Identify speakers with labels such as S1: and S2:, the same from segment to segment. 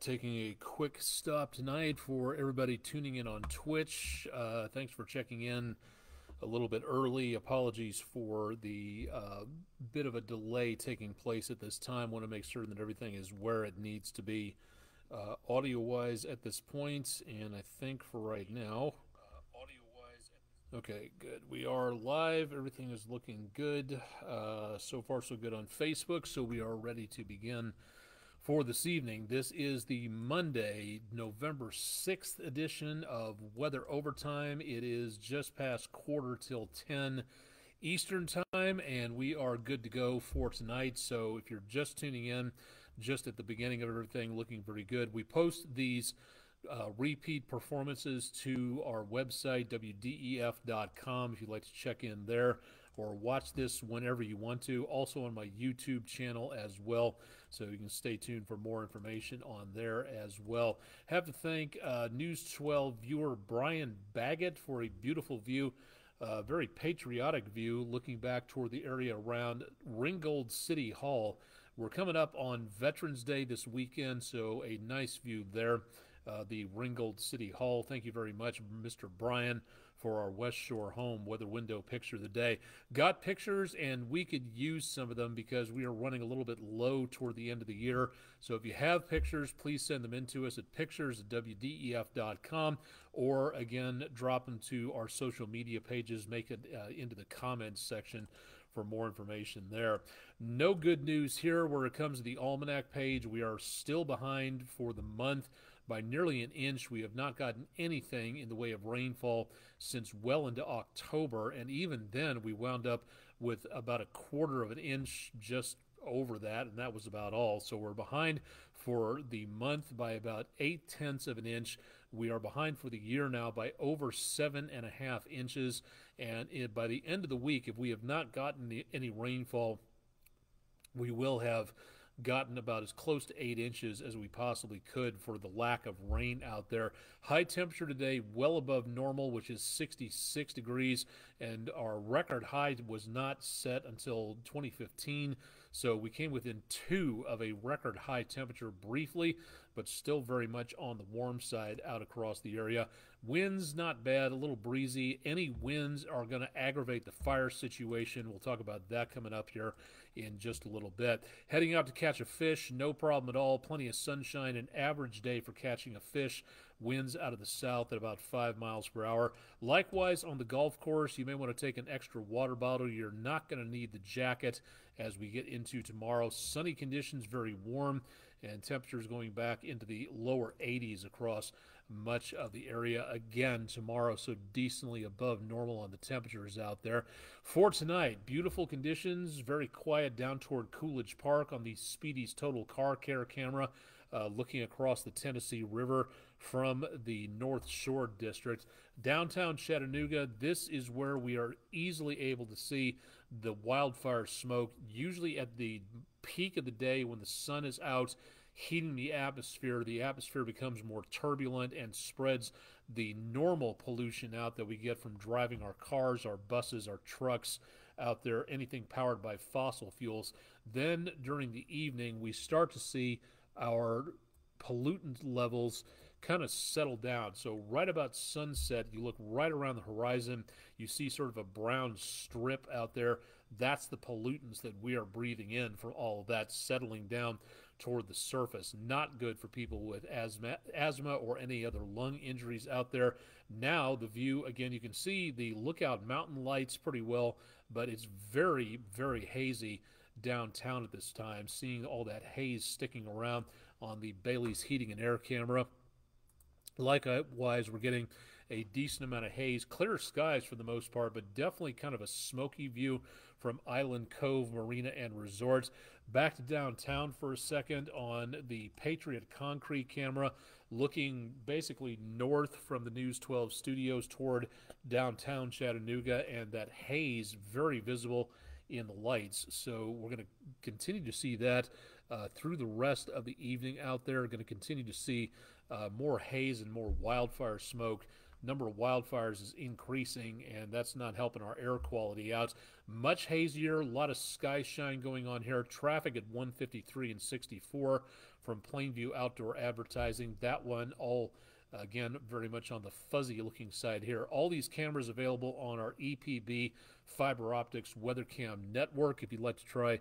S1: taking a quick stop tonight for everybody tuning in on Twitch. Thanks for checking in a little bit early. Apologies for the bit of a delay taking place at this time. Want to make sure that everything is where it needs to be audio-wise at this point, and I think for right now, okay, good. We are live. Everything is looking good. So far, so good on Facebook, so we are ready to begin for this evening. This is the Monday, November 6th edition of Weather Overtime. It is just past quarter till 10 Eastern Time, and we are good to go for tonight. So if you're just tuning in, just at the beginning of everything, looking very good. We post these repeat performances to our website, wdef.com, if you'd like to check in there or watch this whenever you want to. Also on my YouTube channel as well, so you can stay tuned for more information on there as well. Have to thank News 12 viewer Brian Baggett for a beautiful view, very patriotic view, looking back toward the area around Ringgold City Hall. We're coming up on Veterans Day this weekend, so a nice view there. The Ringgold City Hall. Thank you very much, Mr. Brian, for our West Shore home weather window picture of the day. Got pictures, and we could use some of them because we are running a little bit low toward the end of the year. So if you have pictures, please send them in to us at pictures@wdef.com, or again, drop them to our social media pages, make it into the comments section for more information there. No good news here where it comes to the almanac page. We are still behind for the month by nearly an inch. We have not gotten anything in the way of rainfall since well into October, and even then we wound up with about a quarter of an inch, just over that, and that was about all. So we're behind for the month by about 0.8 of an inch. We are behind for the year now by over 7.5 inches, and by the end of the week, if we have not gotten any rainfall, we will have gotten about as close to 8 inches as we possibly could for the lack of rain out there. High temperature today well above normal, which is 66 degrees, and our record high was not set until 2015, so we came within 2 of a record high temperature briefly, but still very much on the warm side out across the area. Winds not bad, a little breezy. Any winds are going to aggravate the fire situation. We'll talk about that coming up here in just a little bit. Heading out to catch a fish, no problem at all. Plenty of sunshine, an average day for catching a fish. Winds out of the south at about 5 miles per hour. Likewise, on the golf course, you may want to take an extra water bottle. You're not going to need the jacket as we get into tomorrow. Sunny conditions, very warm, and temperatures going back into the lower 80s across much of the area again tomorrow, so decently above normal on the temperatures out there. For tonight, beautiful conditions, very quiet down toward Coolidge Park on the Speedy's Total Car Care camera, looking across the Tennessee River from the North Shore District. Downtown Chattanooga, this is where we are easily able to see the wildfire smoke, usually at the peak of the day when the sun is out heating the atmosphere. The atmosphere becomes more turbulent and spreads the normal pollution out that we get from driving our cars, our buses, our trucks out there, anything powered by fossil fuels. Then during the evening, we start to see our pollutant levels kind of settle down. So right about sunset, you look right around the horizon, you see sort of a brown strip out there. That's the pollutants that we are breathing in from all of that settling down toward the surface. Not good for people with asthma or any other lung injuries out there. Now the view, again, you can see the Lookout Mountain lights pretty well, but it's very, very hazy downtown at this time, seeing all that haze sticking around on the Bailey's Heating and Air camera. Likewise, we're getting a decent amount of haze, clear skies for the most part, but definitely kind of a smoky view from Island Cove Marina and Resorts. Back to downtown for a second on the Patriot Concrete camera, looking basically north from the News 12 studios toward downtown Chattanooga, and that haze very visible in the lights. So we're going to continue to see that through the rest of the evening out there. Going to continue to see more haze and more wildfire smoke. Number of wildfires is increasing, and that's not helping our air quality out. Much hazier, a lot of sky shine going on here. Traffic at 153 and 64 from Plainview Outdoor Advertising. That one all again very much on the fuzzy looking side here. All these cameras available on our EPB fiber optics WeatherCam network if you'd like to try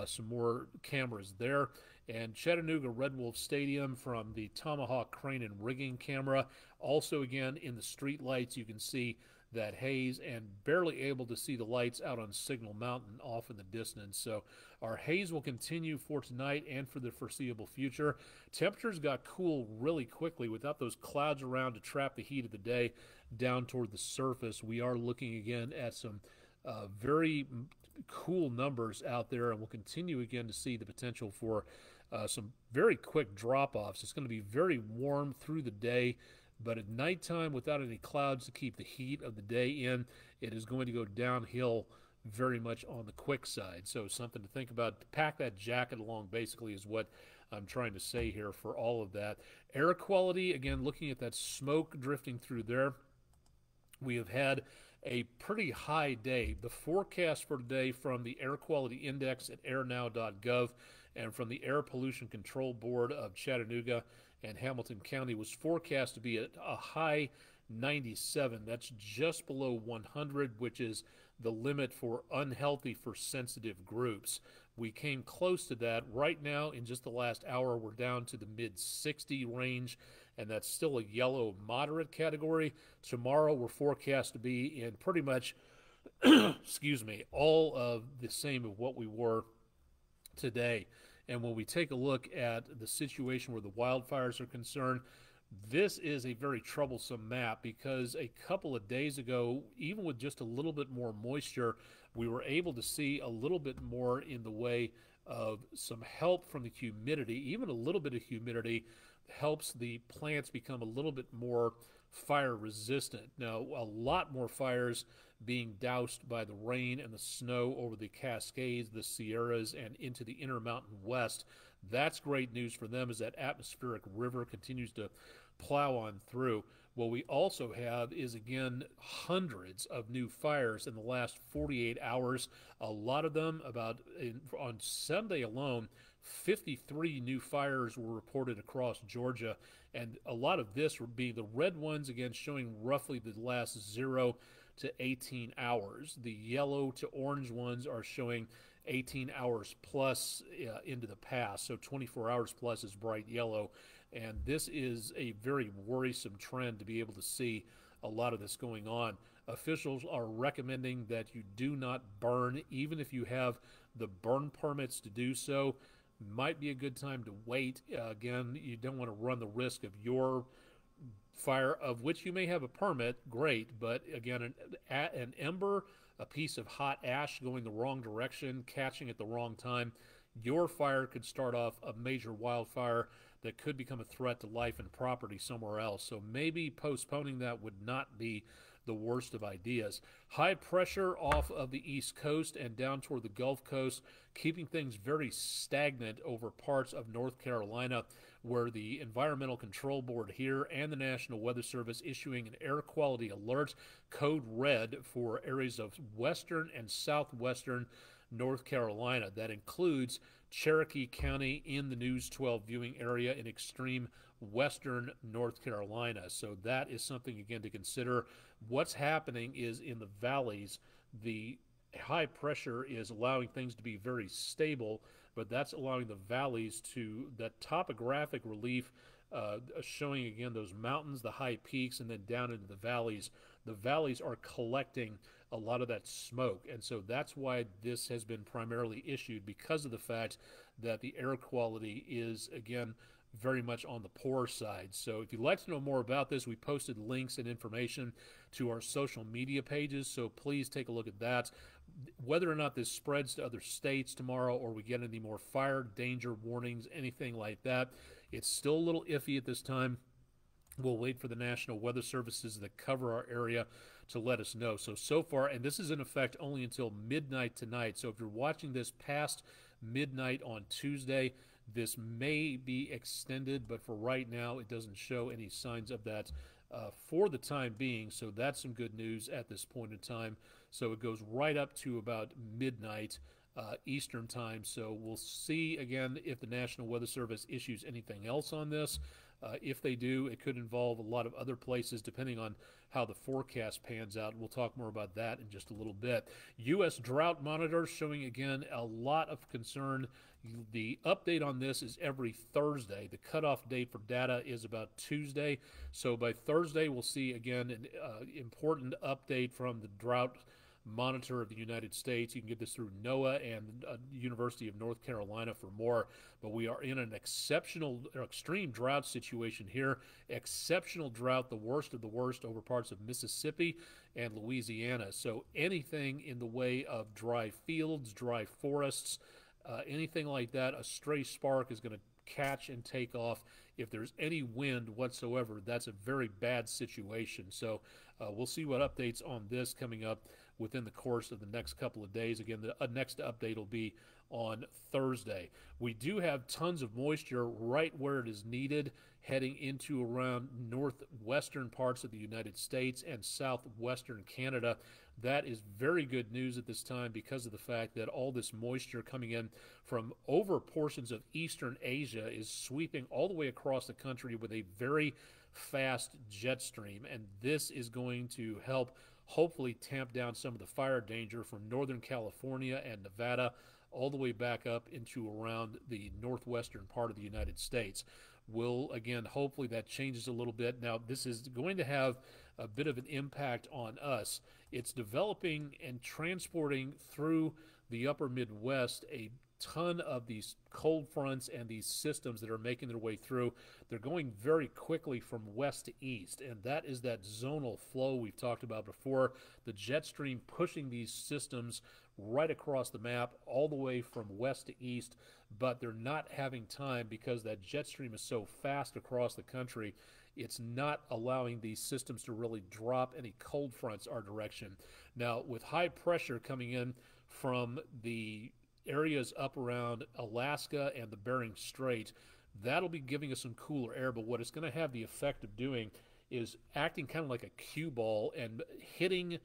S1: some more cameras there. And Chattanooga Red Wolf Stadium from the Tomahawk crane and rigging camera. Also again in the street lights you can see that haze, and barely able to see the lights out on Signal Mountain off in the distance. So our haze will continue for tonight and for the foreseeable future. Temperatures got cool really quickly without those clouds around to trap the heat of the day down toward the surface. We are looking again at some very cool numbers out there, and we'll continue again to see the potential for some very quick drop-offs. It's going to be very warm through the day, but at nighttime, without any clouds to keep the heat of the day in, it is going to go downhill very much on the quick side. So something to think about. Pack that jacket along basically is what I'm trying to say here for all of that. Air quality, again, looking at that smoke drifting through there, we have had a pretty high day. The forecast for today from the Air Quality Index at airnow.gov and from the Air Pollution Control Board of Chattanooga and Hamilton County was forecast to be at a high 97. That's just below 100, which is the limit for unhealthy for sensitive groups. We came close to that. Right now, in just the last hour, we're down to the mid-60 range, and that's still a yellow moderate category. Tomorrow, we're forecast to be in pretty much, excuse me, all of the same of what we were today. And when we take a look at the situation where the wildfires are concerned, this is a very troublesome map because a couple of days ago, even with just a little bit more moisture, we were able to see a little bit more in the way of some help from the humidity. Even a little bit of humidity helps the plants become a little bit more fire resistant. Now, a lot more fires being doused by the rain and the snow over the Cascades, the Sierras, and into the Intermountain West. That's great news for them as that atmospheric river continues to plow on through. What we also have is, again, hundreds of new fires in the last 48 hours. A lot of them, on Sunday alone, 53 new fires were reported across Georgia, and a lot of this would be the red ones, again, showing roughly the last 0 to 18 hours. The yellow to orange ones are showing 18 hours plus into the past, so 24 hours plus is bright yellow, and this is a very worrisome trend to be able to see a lot of this going on. Officials are recommending that you do not burn, even if you have the burn permits to do so. Might be a good time to wait. Again, you don't want to run the risk of your fire, of which you may have a permit, great, but again, an ember, a piece of hot ash going the wrong direction, catching at the wrong time, your fire could start off a major wildfire that could become a threat to life and property somewhere else. So maybe postponing that would not be the worst of ideas. High pressure off of the East Coast and down toward the Gulf Coast, keeping things very stagnant over parts of North Carolina, where the Environmental Control Board here and the National Weather Service issuing an air quality alert, code red, for areas of western and southwestern North Carolina. That includes Cherokee County in the News 12 viewing area in extreme western North Carolina. So that is something, again, to consider. What's happening is in the valleys, the high pressure is allowing things to be very stable, but that's allowing the valleys to, that topographic relief, showing again those mountains, the high peaks, and then down into the valleys. The valleys are collecting a lot of that smoke, and so that's why this has been primarily issued, because of the fact that the air quality is, again, very much on the poor side. So if you'd like to know more about this, we posted links and information to our social media pages, so please take a look at that. Whether or not this spreads to other states tomorrow or we get any more fire danger warnings, anything like that, it's still a little iffy at this time. We'll wait for the National Weather Services that cover our area to let us know. So far, and this is in effect only until midnight tonight, so if you're watching this past midnight on Tuesday, this may be extended, but for right now, it doesn't show any signs of that for the time being, so that's some good news at this point in time. So it goes right up to about midnight Eastern time. So we'll see again if the National Weather Service issues anything else on this. If they do, it could involve a lot of other places depending on how the forecast pans out. We'll talk more about that in just a little bit. U.S. drought monitor showing again a lot of concern. The update on this is every Thursday. The cutoff date for data is about Tuesday. So by Thursday, we'll see again an important update from the drought monitor of the United States. You can get this through NOAA and University of North Carolina for more. But we are in an extreme drought situation here. Exceptional drought, the worst of the worst over parts of Mississippi and Louisiana. So anything in the way of dry fields, dry forests, anything like that, a stray spark is going to catch and take off. If there's any wind whatsoever, that's a very bad situation. So we'll see what updates on this coming up within the course of the next couple of days. Again, the next update will be on Thursday. We do have tons of moisture right where it is needed, heading into around northwestern parts of the United States and southwestern Canada. That is very good news at this time because of the fact that all this moisture coming in from over portions of eastern Asia is sweeping all the way across the country with a very fast jet stream, and this is going to help hopefully tamp down some of the fire danger from Northern California and Nevada all the way back up into around the northwestern part of the United States. Will, again, hopefully that changes a little bit. Now, this is going to have a bit of an impact on us. It's developing and transporting through the upper Midwest a ton of these cold fronts and these systems that are making their way through. They're going very quickly from west to east, and that is that zonal flow we've talked about before. The jet stream pushing these systems right across the map all the way from west to east, but they're not having time because that jet stream is so fast across the country. It's not allowing these systems to really drop any cold fronts our direction. Now, with high pressure coming in from the areas up around Alaska and the Bering Strait, that'll be giving us some cooler air, but what it's going to have the effect of doing is acting kind of like a cue ball and hitting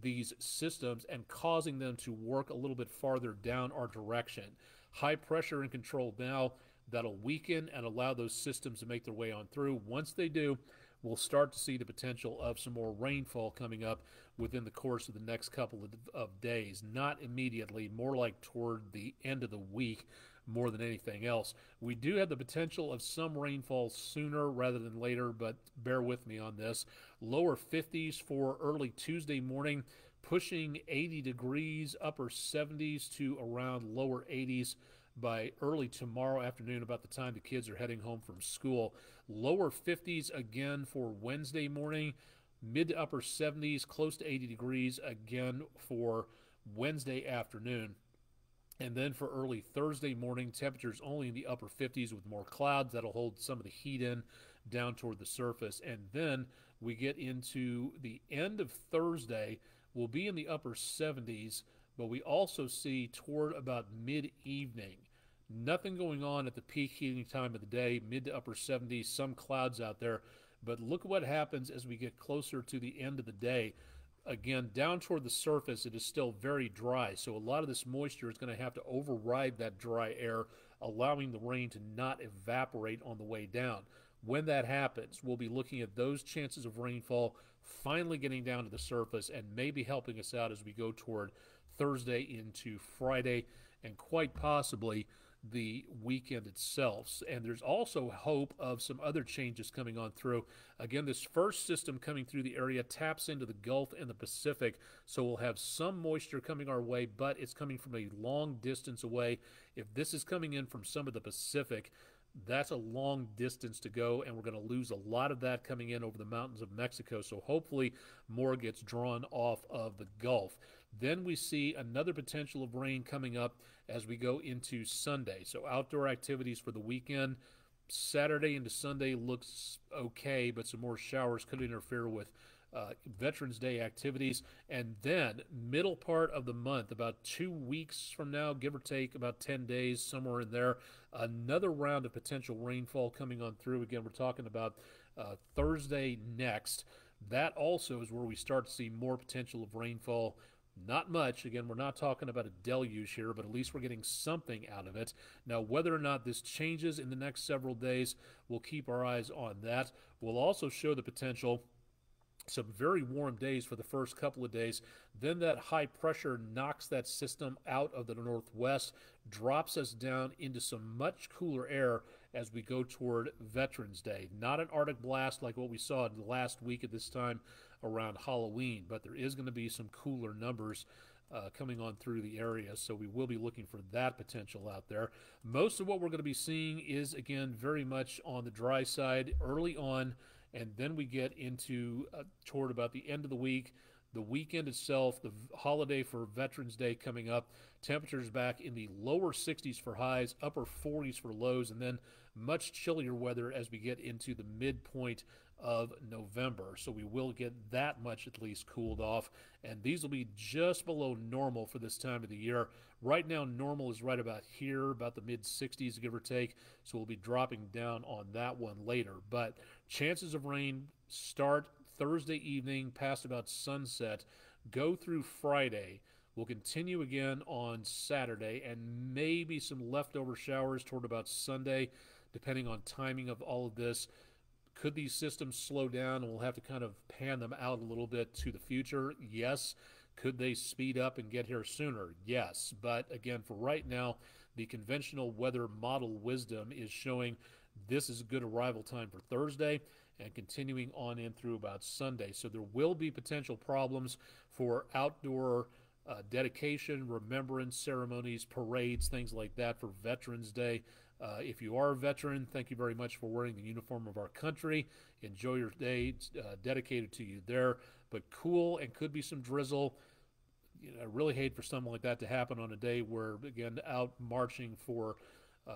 S1: these systems and causing them to work a little bit farther down our direction. High pressure and control now, that'll weaken and allow those systems to make their way on through. Once they do, we'll start to see the potential of some more rainfall coming up within the course of the next couple of days. Not immediately, more like toward the end of the week more than anything else. We do have the potential of some rainfall sooner rather than later, but bear with me on this. Lower 50s for early Tuesday morning, pushing 80 degrees, upper 70s to around lower 80s by early tomorrow afternoon, about the time the kids are heading home from school. Lower 50s again for Wednesday morning, mid to upper 70s, close to 80 degrees again for Wednesday afternoon. And then for early Thursday morning, temperatures only in the upper 50s with more clouds. That'll hold some of the heat in down toward the surface. And then we get into the end of Thursday, we'll be in the upper 70s, but we also see toward about mid-evening, nothing going on at the peak heating time of the day, mid to upper 70s, some clouds out there. But look at what happens as we get closer to the end of the day. Again, down toward the surface, it is still very dry, so a lot of this moisture is going to have to override that dry air, allowing the rain to not evaporate on the way down. When that happens, we'll be looking at those chances of rainfall finally getting down to the surface and maybe helping us out as we go toward Thursday into Friday and quite possibly the weekend itself. And there's also hope of some other changes coming on through. Again, this first system coming through the area taps into the Gulf and the Pacific, so we'll have some moisture coming our way, but it's coming from a long distance away. If this is coming in from some of the Pacific, that's a long distance to go, and we're going to lose a lot of that coming in over the mountains of Mexico, so hopefully more gets drawn off of the Gulf. Then we see another potential of rain coming up as we go into Sunday. So outdoor activities for the weekend, Saturday into Sunday looks okay, but some more showers could interfere with Veterans Day activities. And then middle part of the month, about 2 weeks from now, give or take about 10 days, somewhere in there, another round of potential rainfall coming on through. Again, we're talking about Thursday next. That also is where we start to see more potential of rainfall Not much. Again, we're not talking about a deluge here, but at least we're getting something out of it. Now, whether or not this changes in the next several days, we'll keep our eyes on that. We'll also show the potential some very warm days for the first couple of days. Then that high pressure knocks that system out of the northwest, drops us down into some much cooler air as we go toward Veterans Day. Not an Arctic blast like what we saw in the last week at this time around Halloween, but there is going to be some cooler numbers coming on through the area, so we will be looking for that potential out there. Most of what we're going to be seeing is, again, very much on the dry side early on, and then we get into toward about the end of the week, the weekend itself, the holiday for Veterans Day coming up. Temperatures back in the lower 60s for highs, upper 40s for lows, and then much chillier weather as we get into the midpoint of November. So we will get that much at least cooled off, and these will be just below normal for this time of the year. Right now, normal is right about here, about the mid-60s, give or take, so we'll be dropping down on that one later. But chances of rain start Thursday evening past about sunset, go through Friday. We'll continue again on Saturday, and maybe some leftover showers toward about Sunday, depending on timing of all of this. Could these systems slow down and we'll have to kind of pan them out a little bit to the future? Yes. Could they speed up and get here sooner? Yes. But again, for right now, the conventional weather model wisdom is showing this is a good arrival time for Thursday and continuing on in through about Sunday. So there will be potential problems for outdoor dedication, remembrance ceremonies, parades, things like that for Veterans Day. If you are a veteran, thank you very much for wearing the uniform of our country. Enjoy your day dedicated to you there. But cool, and could be some drizzle. You know, I really hate for something like that to happen on a day where, again, out marching for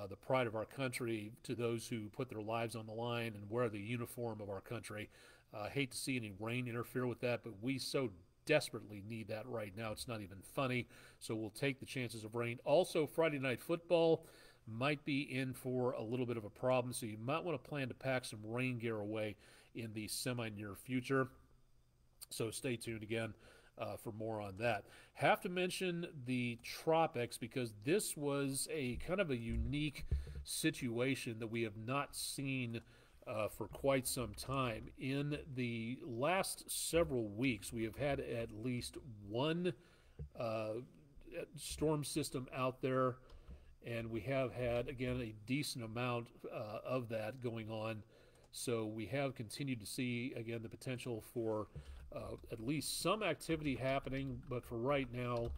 S1: the pride of our country to those who put their lives on the line and wear the uniform of our country. Hate to see any rain interfere with that, but we so desperately need that right now. It's not even funny, so we'll take the chances of rain. Also, Friday Night Football might be in for a little bit of a problem, so you might want to plan to pack some rain gear away in the semi-near future. So stay tuned again for more on that. Have to mention the tropics because this was a kind of a unique situation that we have not seen for quite some time. In the last several weeks, we have had at least one storm system out there, and we have had, again, a decent amount of that going on. So we have continued to see, again, the potential for at least some activity happening. But for right now,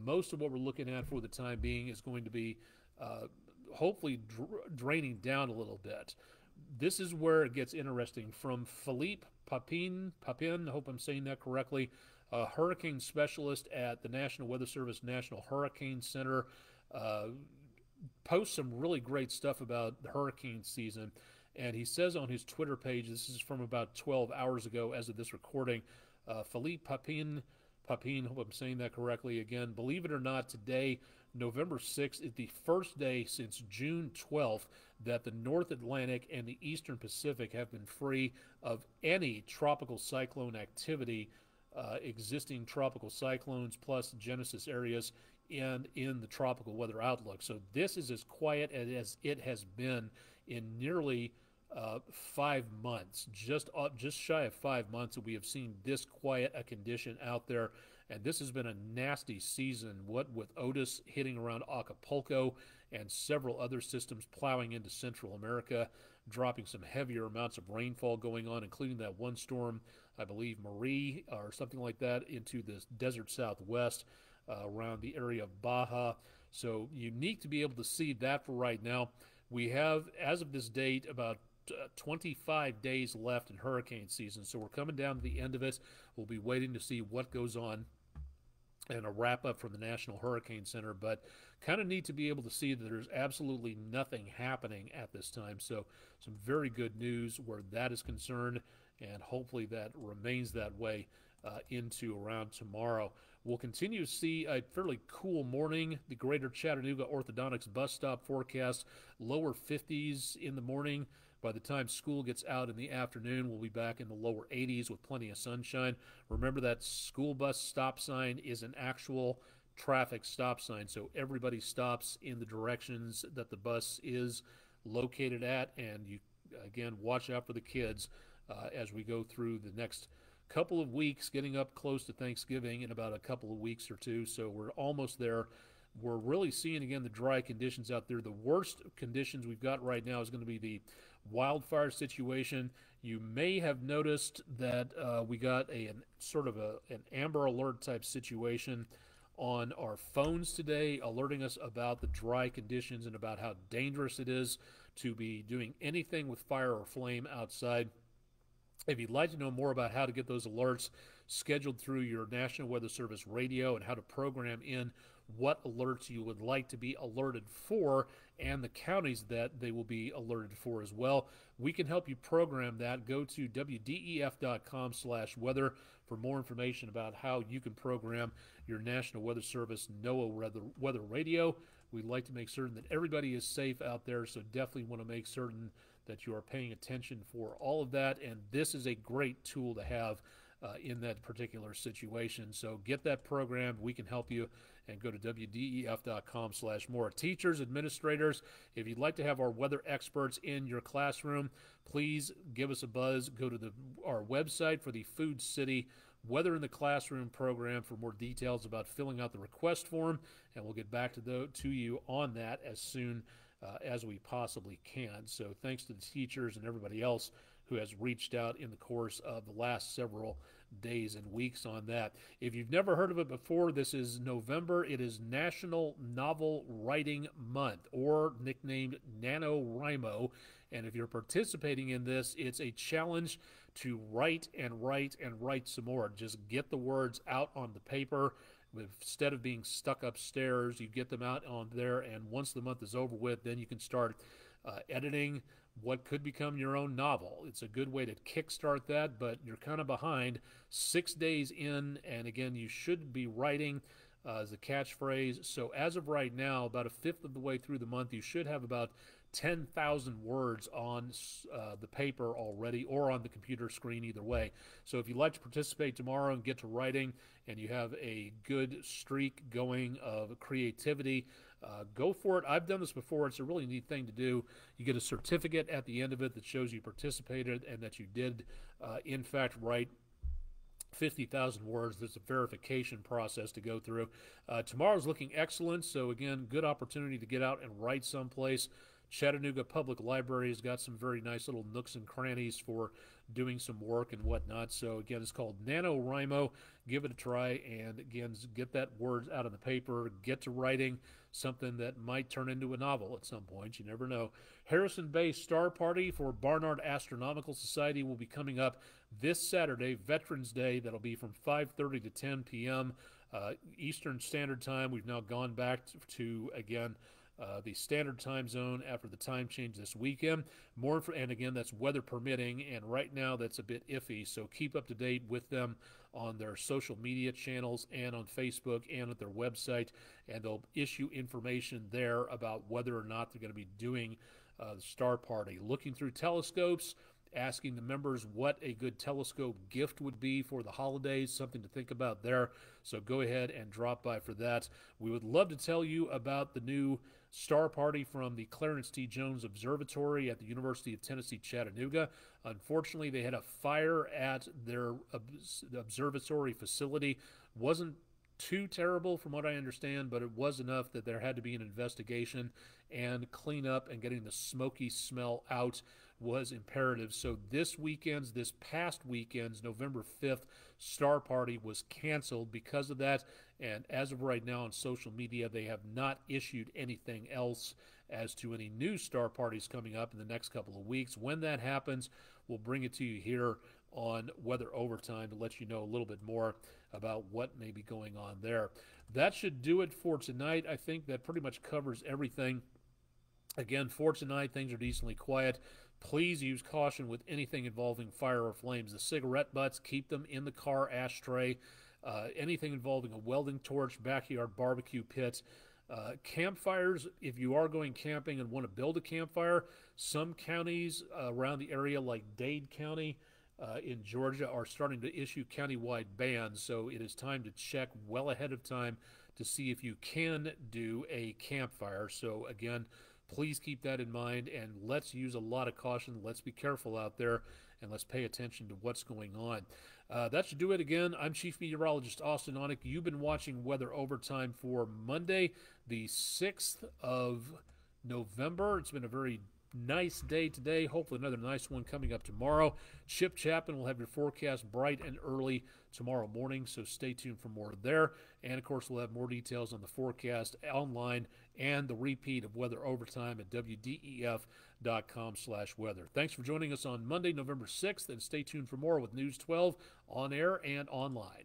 S1: most of what we're looking at for the time being is going to be hopefully draining down a little bit. This is where it gets interesting. From Philippe Papin, I hope I'm saying that correctly, a hurricane specialist at the National Weather Service National Hurricane Center, posts some really great stuff about the hurricane season, and he says on his Twitter page, this is from about 12 hours ago as of this recording, Philippe Papin, hope I'm saying that correctly again, believe it or not, today, November 6th, is the first day since June 12th that the North Atlantic and the Eastern Pacific have been free of any tropical cyclone activity, existing tropical cyclones plus Genesis areas and in the tropical weather outlook. So this is as quiet as it has been in nearly 5 months, just shy of 5 months that we have seen this quiet a condition out there. And this has been a nasty season, what with Otis hitting around Acapulco and several other systems plowing into Central America, dropping some heavier amounts of rainfall going on, including that one storm, I believe Marie or something like that, into the desert Southwest around the area of Baja. So unique to be able to see that for right now. We have, as of this date, about 25 days left in hurricane season. So we're coming down to the end of it. We'll be waiting to see what goes on and a wrap up from the National Hurricane Center, but kind of neat to be able to see that there's absolutely nothing happening at this time. So some very good news where that is concerned, and hopefully that remains that way into around tomorrow. We'll continue to see a fairly cool morning. The greater Chattanooga orthodontics bus stop forecast, lower 50s in the morning By the time school gets out in the afternoon, we'll be back in the lower 80s with plenty of sunshine. Remember that school bus stop sign is an actual traffic stop sign, so everybody stops in the directions that the bus is located at, and you, again, watch out for the kids as we go through the next couple of weeks, getting up close to Thanksgiving in about a couple of weeks or two, so we're almost there. We're really seeing, again, the dry conditions out there. The worst conditions we've got right now is going to be the wildfire situation. You may have noticed that we got an amber alert type situation on our phones today, alerting us about the dry conditions and about how dangerous it is to be doing anything with fire or flame outside. If you'd like to know more about how to get those alerts scheduled through your National Weather Service radio and how to program in what alerts you would like to be alerted for and the counties that they will be alerted for as well, we can help you program that. Go to wdef.com/weather for more information about how you can program your National Weather Service NOAA weather radio. We'd like to make certain that everybody is safe out there, so definitely want to make certain that you are paying attention for all of that, and this is a great tool to have in that particular situation. So get that programmed. We can help you, and go to wdef.com/more. Teachers, administrators, if you'd like to have our weather experts in your classroom, please give us a buzz. Go to our website for the Food City Weather in the Classroom program for more details about filling out the request form, and we'll get back to you on that as soon as we possibly can. So thanks to the teachers and everybody else who has reached out in the course of the last several days and weeks on that. If you've never heard of it before, this is November. It is National Novel Writing Month, or nicknamed NaNoWriMo. And if you're participating in this, it's a challenge to write and write and write some more. Just get the words out on the paper. Instead of being stuck upstairs, you get them out on there, and once the month is over with, then you can start editing what could become your own novel. It's a good way to kickstart that, but you're kind of behind 6 days in, and again, you should be writing as a catchphrase. So as of right now, about a fifth of the way through the month, you should have about 10,000 words on the paper already, or on the computer screen, either way. So if you'd like to participate tomorrow and get to writing, and you have a good streak going of creativity, go for it. I've done this before. It's a really neat thing to do. You get a certificate at the end of it that shows you participated and that you did, in fact, write 50,000 words. There's a verification process to go through. Tomorrow's looking excellent, so again, good opportunity to get out and write someplace. Chattanooga Public Library has got some very nice little nooks and crannies for doing some work and whatnot. So again, it's called NaNoWriMo. Give it a try, and again, get that words out of the paper, get to writing something that might turn into a novel at some point. You never know. Harrison Bay Star Party for Barnard Astronomical Society will be coming up this Saturday, Veterans Day. That'll be from 5:30 to 10 p.m. Eastern Standard Time. We've now gone back to again, the standard time zone after the time change this weekend. And again, that's weather permitting, and right now that's a bit iffy, so keep up to date with them on their social media channels and on Facebook and at their website, and they'll issue information there about whether or not they're going to be doing the Star Party. Looking through telescopes, asking the members what a good telescope gift would be for the holidays, something to think about there. So go ahead and drop by for that. We would love to tell you about the new Star Party from the Clarence T. Jones Observatory at the University of Tennessee, Chattanooga. Unfortunately, they had a fire at their observatory facility. Wasn't too terrible from what I understand, but it was enough that there had to be an investigation, and cleanup and getting the smoky smell out was imperative. So this past weekend's November 5th Star Party was canceled because of that, and as of right now on social media, they have not issued anything else as to any new Star Parties coming up in the next couple of weeks. When that happens, we'll bring it to you here on Weather Overtime to let you know a little bit more about what may be going on there. That should do it for tonight. I think that pretty much covers everything. Again, for tonight, things are decently quiet. Please use caution with anything involving fire or flames. The cigarette butts, keep them in the car ashtray. Anything involving a welding torch, backyard barbecue pit, Campfires, if you are going camping and want to build a campfire, some counties around the area, like Dade County in Georgia, are starting to issue countywide bans. So it is time to check well ahead of time to see if you can do a campfire. So again, please keep that in mind, and let's use a lot of caution. Let's be careful out there, and let's pay attention to what's going on. That should do it. Again, I'm Chief Meteorologist Austin Onick. You've been watching Weather Overtime for Monday, the 6th of November. It's been a very nice day today. Hopefully another nice one coming up tomorrow. Chip Chapman will have your forecast bright and early tomorrow morning, so stay tuned for more there. And, of course, we'll have more details on the forecast online and the repeat of Weather Overtime at WDEF.com/weather. Thanks for joining us on Monday, November 6th, and stay tuned for more with News 12 on air and online.